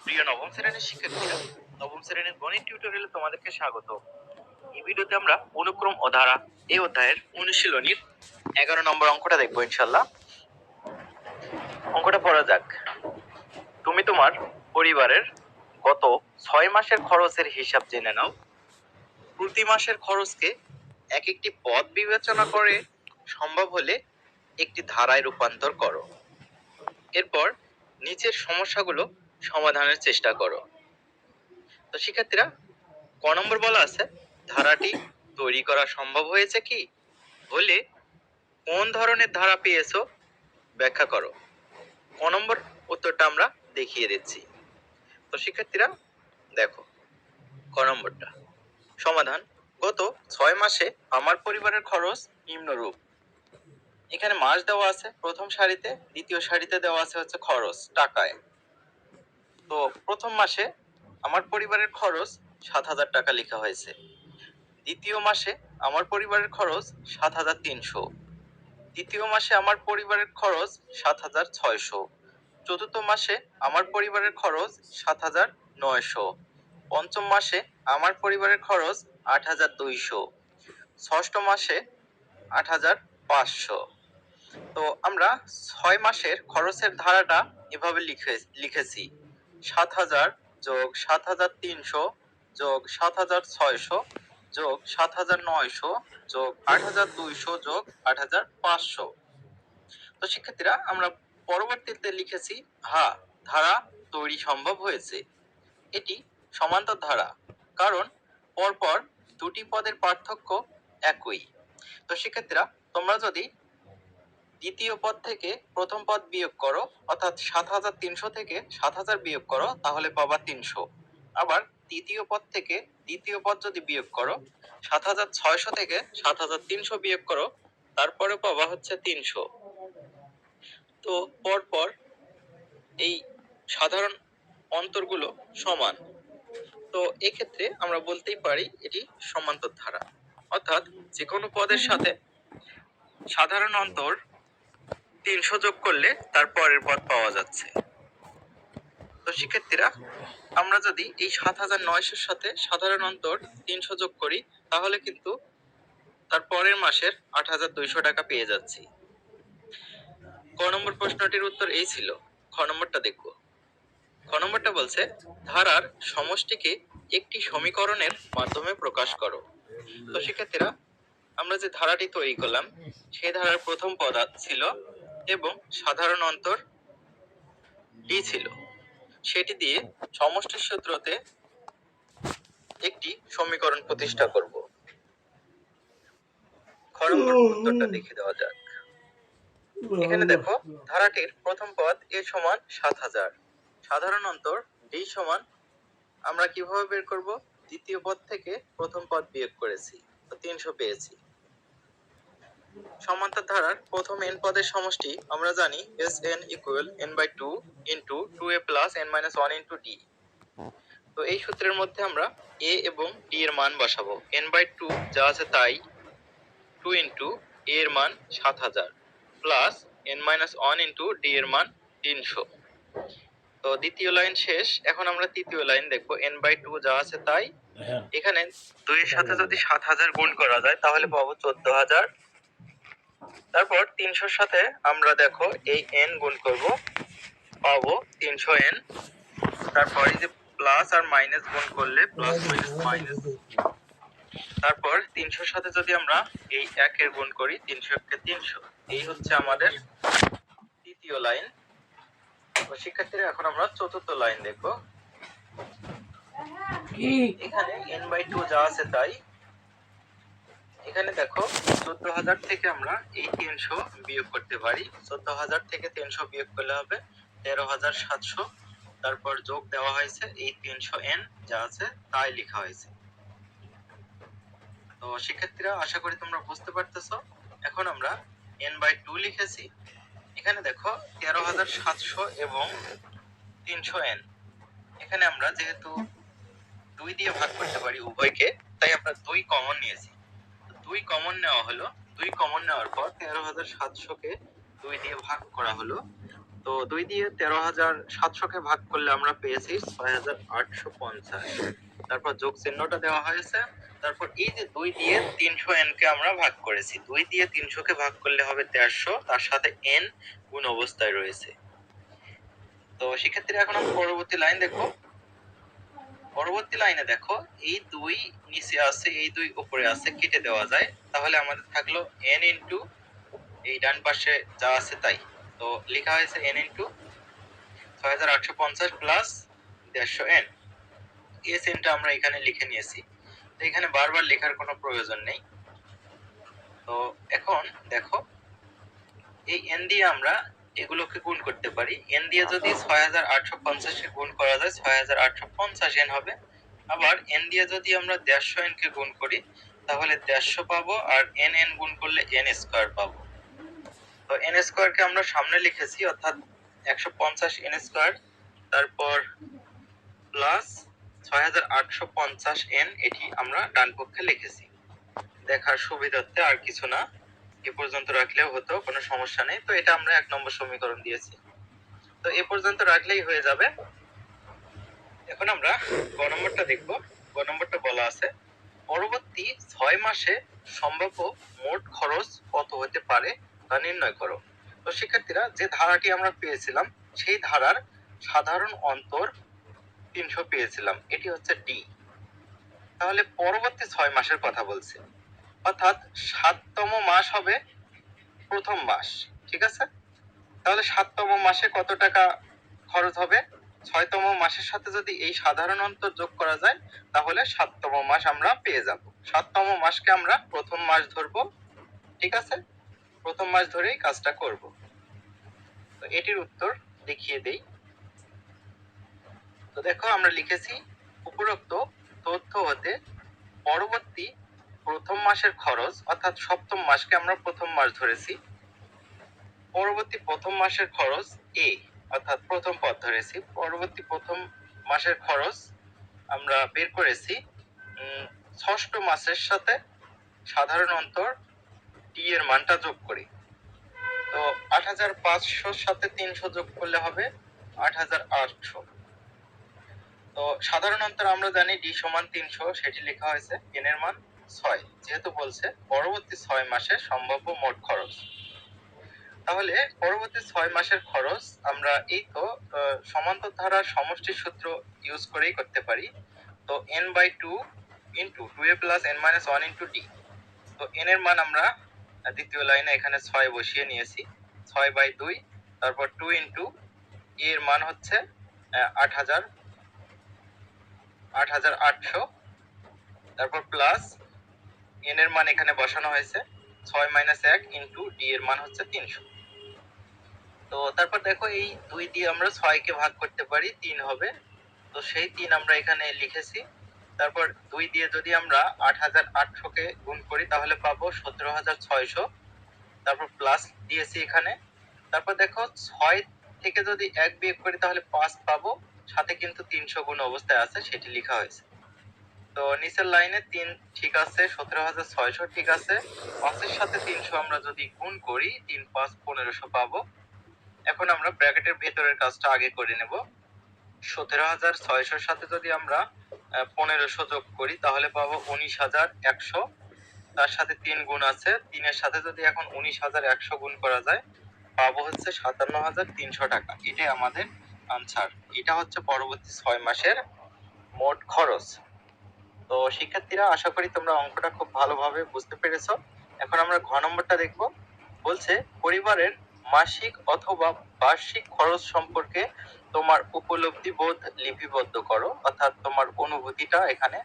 প্রিয় নবম শ্রেণীর শিক্ষার্থীরা, নবম শ্রেণীর গণিত টিউটোরিয়ালে তোমাদেরকে স্বাগত। এই ভিডিওতে আমরা অনুক্রম ও ধারা এই অধ্যায়ের অনুশীলনীর 11 নম্বর অঙ্কটা দেখবো ইনশাল্লাহ। অঙ্কটা পড়া যাক। তুমি তোমার পরিবারের গত 6 মাসের খরচের হিসাব জেনে নাও। প্রতি মাসের খরচকে এক একটি পদ বিবেচনা করে সম্ভব হলে একটি ধারায় রূপান্তর করো। এরপর নিচের সমস্যাগুলো সমাধানের চেষ্টা করো। তো শিক্ষার্থীরা, ক নম্বর বলা আছে ধারাটি তৈরি করা সম্ভব হয়েছে কি হলে কোন ধরনের ধারা পেয়েছো ব্যাখ্যা করো। ক নম্বর উত্তরটা আমরা দেখিয়ে দিচ্ছি। তো শিক্ষার্থীরা দেখো, ক নম্বরটা সমাধান। গত 6 মাসে আমার পরিবারের খরচ নিম্নরূপ। এখানে মাস দেওয়া আছে প্রথম সারিতে, দ্বিতীয় সারিতে দেওয়া আছে হচ্ছে খরচ টাকায়। তো প্রথম মাসে আমার পরিবারের খরচ 7,000 টাকা লেখা হয়েছে। দ্বিতীয় মাসে আমার পরিবারের খরচ 7,300। তৃতীয় মাসে আমার পরিবারের খরচ 7,600। চতুর্থ মাসে আমার পরিবারের খরচ 7,900। পঞ্চম মাসে আমার পরিবারের খরচ 8,200। ষষ্ঠ মাসে 8,500। তো আমরা 6 মাসের খরচের ধারাটা এভাবে লিখেছি 7,000 যোগ 7,300 যোগ 7,600 যোগ 7,900 যোগ 8,200 যোগ 8,500। তো শিক্ষার্থীরা, আমরা পরবর্তীতে লিখেছি ধারা তৈরি সম্ভব হয়েছে। এটি সমান্তর ধারা, কারণ পরপর দুটি পদের পার্থক্য একই। তো শিক্ষার্থীরা, তোমরা যদি দ্বিতীয় পদ থেকে প্রথম পদ বিয়োগ করো, অর্থাৎ 7,300 থেকে 7,000 বিয়োগ করো, তাহলে পাবা 300। আবার তৃতীয় পদ থেকে দ্বিতীয় পদ যদি বিয়োগ করো, 7,600 থেকে 7,300 বিয়োগ করো, তারপরে পাবা হচ্ছে 300। তো পরপর এই সাধারণ অন্তরগুলো সমান। তো এক্ষেত্রে আমরা বলতেই পারি এটি সমান্তর ধারা, অর্থাৎ যে কোনো পদের সাথে সাধারণ অন্তর 300 যোগ করলে তার পরের পদ পাওয়া যাচ্ছে। তো শিক্ষার্থীরা, আমরা যদি এই 7,900 সাথে সাধারণ অন্তর 300 যোগ করি, তাহলে কিন্তু তার পরের মাসের 8,200 টাকা পেয়ে যাচ্ছি। ক নম্বর প্রশ্নটির উত্তর এই ছিল। খ নম্বরটা দেখব। খ নম্বরটা বলছে ধারার সমষ্টিকে একটি সমীকরণের মাধ্যমে প্রকাশ করো। তো শিক্ষার্থীরা, আমরা যে ধারাটি তৈরি করলাম সেই ধারার প্রথম পদ ছিল এবং সাধারণ অন্তর ডি ছিল। সেটি দিয়ে সমষ্টির সূত্রতে একটি সমীকরণ প্রতিষ্ঠা করব। খ নম্বর উত্তরটা দেখে দেওয়া যাক। এখানে দেখো, ধারাটির প্রথম পদ এ সমান 7,000, সাধারণ অন্তর ডি সমান, আমরা কিভাবে বের করব? দ্বিতীয় পদ থেকে প্রথম পদ বিয়োগ করেছি, তো 300 পেয়েছি। সমান্তর ধারার প্রথম n পদের সমষ্টি আমরা জানি Sn equal n/2 into 2a plus n-1 into d। তো এই সূত্রের মধ্যে আমরা a এবং d এর মান বসাবো। n/2 যা আছে তাই, 2 into a এর মান 7,000 প্লাস n-1 into d এর মান 300। তো দ্বিতীয় লাইন শেষ। এখন আমরা তৃতীয় লাইন দেখবো। n/2 যা আছে তাই, এখানে 2 এর সাথে যদি 7,000 গুণ করা যায় তাহলে পাবো 14,000। তারপর 300 এর সাথে আমরা দেখো এই n গুণ করব, পাবো 300n। তারপর এই যে প্লাস আর মাইনাস গুণ করলে প্লাস মাইনাস মাইনাস। তারপর 300 এর সাথে যদি আমরা এই 1 এর গুণ করি, 300 কে 300। এই হচ্ছে আমাদের তৃতীয় লাইন। তো শিক্ষার্থীরা, এখন আমরা চতুর্থ লাইন দেখব। এখানে n/2 যা আছে তাই, এখানে দেখো 14,000 থেকে আমরা এই 300 বিয়োগ করতে পারি। 14,000 থেকে 300 বিয়োগ করলে হবে 13,700। তারপর যোগ দেওয়া হয়েছে এই 300n যা আছে তাই লেখা হয়েছে। তো শিক্ষার্থীরা, আশা করি তোমরা বুঝতে পারতেছো। এখন আমরা n/2 লিখেছি। এখানে দেখো 13,700 এবং 300n। এখানে আমরা যেহেতু 2 দিয়ে ভাগ করতে পারি উভয়কে, তাই আমরা 2 কমন নিয়েছি। 2 কমন নেওয়া হলো। 2 কমন নেওয়ার পর 13,700 কে 2 দিয়ে ভাগ করা হলো। তো 2 দিয়ে 13,700 ভাগ করলে আমরা পেয়েছি 6,850। তারপর যোগ চিহ্নটা দেওয়া হয়েছে। তারপর এই যে 2 দিয়ে 300 n কে আমরা ভাগ করেছি, 2 দিয়ে 300 কে ভাগ করলে হবে 150, তার সাথে n গুণ অবস্থায় রয়েছে। তো সেক্ষেত্রে এখন আমরা পরবর্তী লাইন দেখো। পরবর্তী লাইনে দেখো, এই 2 নিচে আছে, এই 2 উপরে আছে, কেটে দেওয়া যায়। তাহলে আমাদের থাকলো n ইনটু এই ডান পাশে যা আছে তাই। তো লেখা হয়েছে n ইনটু 6,850 প্লাস 150 n। এই সেনটা আমরা এখানে লিখে নিয়েছি। তো এখানে বারবার লেখার কোনো প্রয়োজন নেই। তো এখন দেখো, এই n দিয়ে আমরা এগুলোকে গুণ করতে পারি। n দিয়ে যদি 6,850 কে গুণ করা যায় 6,850 n হবে। আবার n দিয়ে যদি আমরা 150 n কে গুণ করি তাহলে 150 পাবো, আর n গুণ করলে n স্কয়ার পাবো। তো n স্কয়ার কে আমরা সামনে লিখেছি, অর্থাৎ 150 n স্কয়ার, তারপর প্লাস 6,850 n, এটি আমরা ডান পক্ষে লিখেছি দেখার সুবিধার্থে, আর কিছু না। এ পর্যন্ত রাখলেও হতো, কোনো সমস্যা নেই। তো এটা আমরা 1 নম্বর সমীকরণ দিয়েছি। তো এ পর্যন্ত রাখলেই হয়ে যাবে। এখন আমরা গ নম্বরটা দেখব। গ নম্বরটা বলা আছে, পরবর্তী 6 মাসে সম্ভাব্য মোট খরচ কত হতে পারে তা নির্ণয় করো। তো শিক্ষার্থীরা, যে ধারাটি আমরা পেয়েছিলাম সেই ধারার সাধারণ অন্তর 300 পেয়েছিলাম, এটি হচ্ছে ডি। তাহলে পরবর্তী 6 মাসের কথা বলছে, অর্থাৎ 7তম মাস হবে প্রথম মাস, ঠিক আছে? তাহলে 7তম মাসে কত টাকা খরচ হবে? 6তম মাসের সাথে যদি এই সাধারণ অন্তর যোগ করা যায় তাহলে 7তম মাস আমরা পেয়ে যাব। 7তম মাসকে আমরা প্রথম মাস ধরবো, ঠিক আছে? প্রথম মাস ধরেই কাজটা করব। তো এটির উত্তর দেখিয়ে দেই। তো দেখো, আমরা লিখেছি উপরোক্ত তথ্য হতে পরবর্তী প্রথম মাসের খরচ, অর্থাৎ 7তম মাসকে আমরা প্রথম মাস ধরেছি। পরবর্তী প্রথম মাসের খরচ এ, অর্থাৎ প্রথম পদ ধরেছি। পরবর্তী প্রথম মাসের খরচ আমরা বের করেছি 6ষ্ঠ মাসের সাথে সাধারণ অন্তর টি এর মানটা যোগ করি। তো 8,500 সাথে 300 যোগ করলে হবে 8,800। তো সাধারণ অন্তর আমরা জানি ডি সমান 300, সেটি লেখা হয়েছে। n এর মান 6, যেহেতু বলছে পরবর্তী 6 মাসে সম্ভাব্য মোট খরচ। তাহলে পরবর্তী 6 মাসের খরচ আমরা এই তো সমান্তর ধারার সমষ্টির সূত্র ইউজ করেই করতে পারি। তো n/2 into 2a plus n-1 into d। তো n এর মান আমরা দ্বিতীয় লাইনে এখানে 6 বসিয়ে নিয়েছি, 6/2, তারপর 2 ইনটু a এর মান হচ্ছে 8,800, তারপর প্লাস n এর মান এখানে বসানো হয়েছে 6 - 1 ইনটু d এর মান হচ্ছে 300। তো তারপর দেখো, এই 2 দিয়ে আমরা 6 কে ভাগ করতে পারি, 3 হবে। তো সেই 3 আমরা এখানে লিখেছি। তারপর 2 দিয়ে যদি আমরা 8,800 কে গুণ করি তাহলে পাবো 17,600, তারপর প্লাস দিয়েছি এখানে। তারপর দেখো, 6 থেকে যদি 1 বিয়োগ করি তাহলে 5 পাবো, সাথে কিন্তু 300 গুণ অবস্থায় আছে, সেটি লেখা হয়েছে। তো নিচের লাইনে 3 ঠিক আছে, 17,600 ঠিক আছে। 5 এর সাথে 300 আমরা যদি গুণ করি 3 × 5 = 1500 পাবো। এখন আমরা ব্র্যাকেটের ভেতরের কাজটা আগে করে নেব। 17,600 সাথে যদি আমরা 1500 যোগ করি তাহলে পাবো 19,100, তার সাথে 3 গুণ আছে। 3 এর সাথে যদি এখন 19,100 গুণ করা যায় পাবো হচ্ছে 57,300 টাকা। এটাই আমাদের আনসার। এটা হচ্ছে পরবর্তী 6 মাসের মোট খরচ। তো শিক্ষার্থীরা, আশা করি তোমরা অঙ্কটা খুব ভালোভাবে বুঝতে পেরেছো। এখন আমরা ঘ নম্বরটা দেখব। বলছে, পরিবারের মাসিক অথবা বার্ষিক খরচ সম্পর্কে তোমার উপলব্ধি বোধ লিপিবদ্ধ করো, অর্থাৎ তোমার অনুভূতিটা এখানে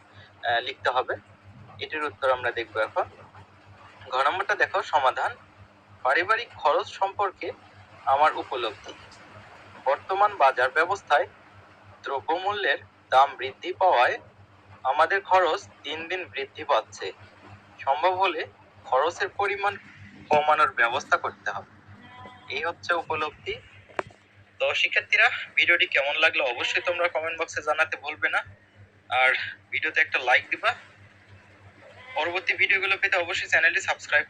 লিখতে হবে। এটির উত্তর আমরা দেখব এখন। ঘ নম্বরটা দেখো, সমাধান। পারিবারিক খরচ সম্পর্কে আমার উপলব্ধি। বর্তমান বাজার ব্যবস্থায় দ্রব্যমূল্যের দাম বৃদ্ধি পাওয়ায় আমাদের খরচ দিন দিন বৃদ্ধি পাচ্ছে। সম্ভব হলে খরচের পরিমাণ কমানোর ব্যবস্থা করতে হবে। এই হচ্ছে উপলব্ধি। তো শিক্ষার্থীরা, ভিডিওটি কেমন লাগলো অবশ্যই তোমরা কমেন্ট বক্সে জানাতে ভুলবে না, আর ভিডিওতে একটা লাইক দিবা। পরবর্তী ভিডিওগুলো পেতে অবশ্যই চ্যানেলটি সাবস্ক্রাইব